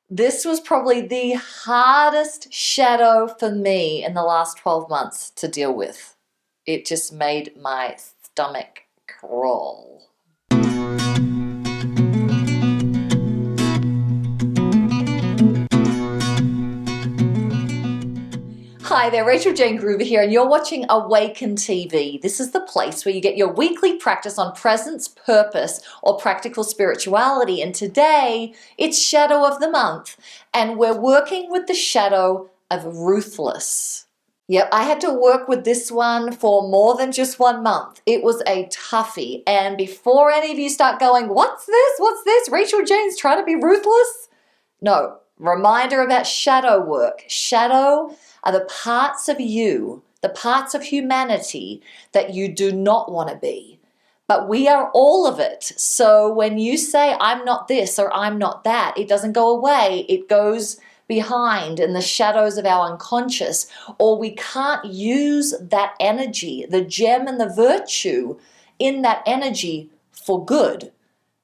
This was probably the hardest shadow for me in the last 12 months to deal with. It just made my stomach crawl. Hi there, Rachael-Jayne Groover here, and you're watching Awaken TV. This is the place where you get your weekly practice on presence, purpose, or practical spirituality. And today, it's Shadow of the Month, and we're working with the shadow of Ruthless. Yep, I had to work with this one for more than just 1 month. It was a toughie. And before any of you start going, what's this? What's this? Rachael-Jayne's trying to be ruthless? No, reminder about shadow work. Shadow are the parts of you, the parts of humanity that you do not want to be. But we are all of it. So when you say, I'm not this or I'm not that, it doesn't go away. It goes behind in the shadows of our unconscious, or we can't use that energy, the gem and the virtue in that energy for good.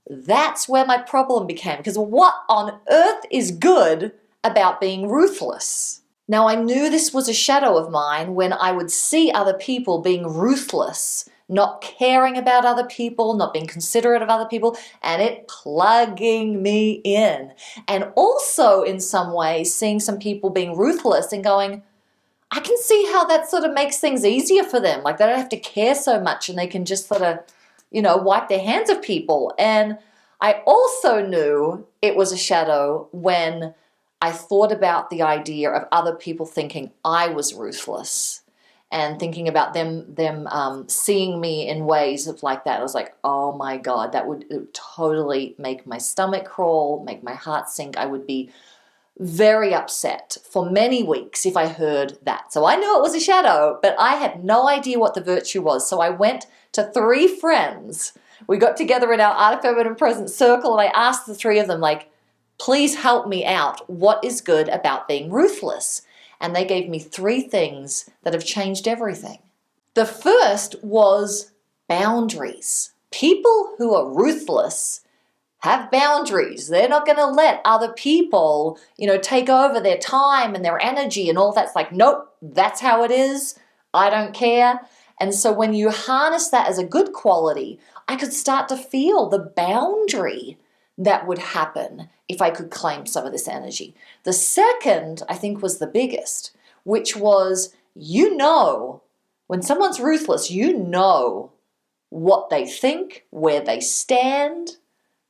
That's where my problem became, because what on earth is good about being ruthless? Now, I knew this was a shadow of mine when I would see other people being ruthless, not caring about other people, not being considerate of other people, and it plugging me in. And also, in some ways, seeing some people being ruthless and going, I can see how that sort of makes things easier for them. Like they don't have to care so much and they can just sort of, wipe their hands of people. And I also knew it was a shadow when I thought about the idea of other people thinking I was ruthless and thinking about them seeing me in ways of like that. I was like, oh my God, it would totally make my stomach crawl, make my heart sink. I would be very upset for many weeks if I heard that. So I knew it was a shadow, but I had no idea what the virtue was. So I went to 3 friends. We got together in our Art of Feminine Presence circle and I asked the 3 of them, like, please help me out. What is good about being ruthless? And they gave me 3 things that have changed everything. The first was boundaries. People who are ruthless have boundaries. They're not going to let other people, take over their time and their energy and all that's like, nope, that's how it is. I don't care. And so when you harness that as a good quality, I could start to feel the boundary that would happen if I could claim some of this energy. The second, I think, was the biggest, which was, when someone's ruthless, what they think, where they stand,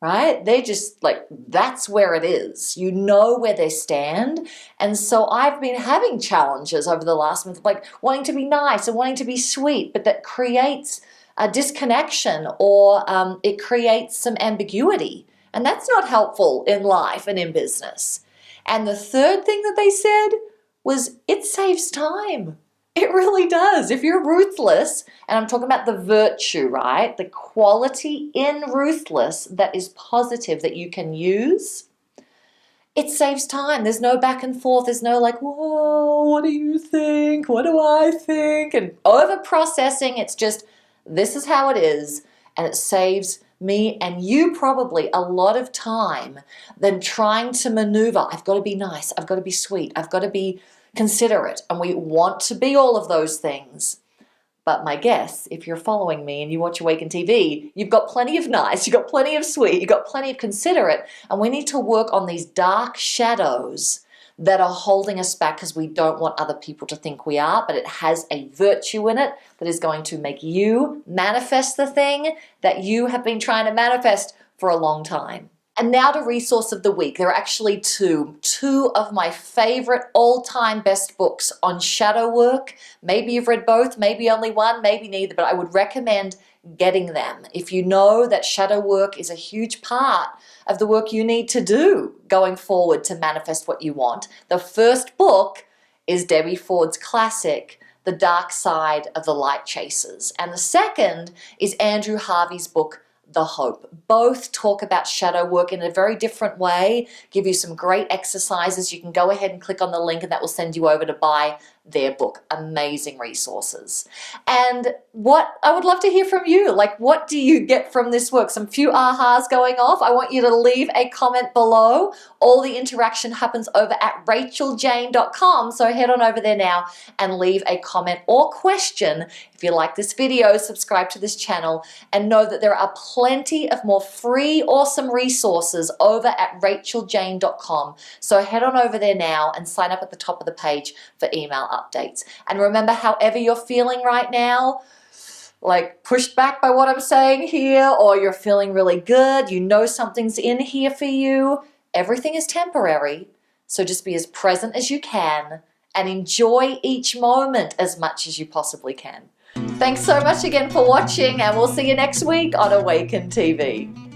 right? They just like, that's where it is. You know where they stand. And so I've been having challenges over the last month, like wanting to be nice and wanting to be sweet, but that creates a disconnection or it creates some ambiguity. And that's not helpful in life and in business. And the third thing that they said was it saves time. It really does. If you're ruthless, and I'm talking about the virtue, right? The quality in ruthless that is positive that you can use, it saves time. There's no back and forth. There's no like, whoa, what do you think? What do I think? And over processing. It's just, this is how it is. And it saves me and you probably a lot of time than trying to maneuver. I've got to be nice. I've got to be sweet. I've got to be considerate. And we want to be all of those things. But my guess, if you're following me and you watch Awaken TV, you've got plenty of nice, you've got plenty of sweet, you've got plenty of considerate. And we need to work on these dark shadows that are holding us back because we don't want other people to think we are, but it has a virtue in it that is going to make you manifest the thing that you have been trying to manifest for a long time. And now to resource of the week. There are actually two of my favorite all-time best books on shadow work. Maybe you've read both, maybe only one, maybe neither, but I would recommend getting them. If you know that shadow work is a huge part of the work you need to do going forward to manifest what you want. The first book is Debbie Ford's classic, The Dark Side of the Light Chasers. And the second is Andrew Harvey's book, The Hope. Both talk about shadow work in a very different way, give you some great exercises. You can go ahead and click on the link and that will send you over to buy their book. Amazing resources. And what I would love to hear from you, like, what do you get from this work? Some few ahas going off. I want you to leave a comment below. All the interaction happens over at Rachael-Jayne.com, so head on over there now and leave a comment or question. If you like this video, subscribe to this channel, and know that there are plenty of more free, awesome resources over at Rachael-Jayne.com. So head on over there now and sign up at the top of the page for email updates. And remember, however you're feeling right now, like pushed back by what I'm saying here, or you're feeling really good, you know something's in here for you, everything is temporary. So just be as present as you can and enjoy each moment as much as you possibly can. Thanks so much again for watching, and we'll see you next week on Awaken TV.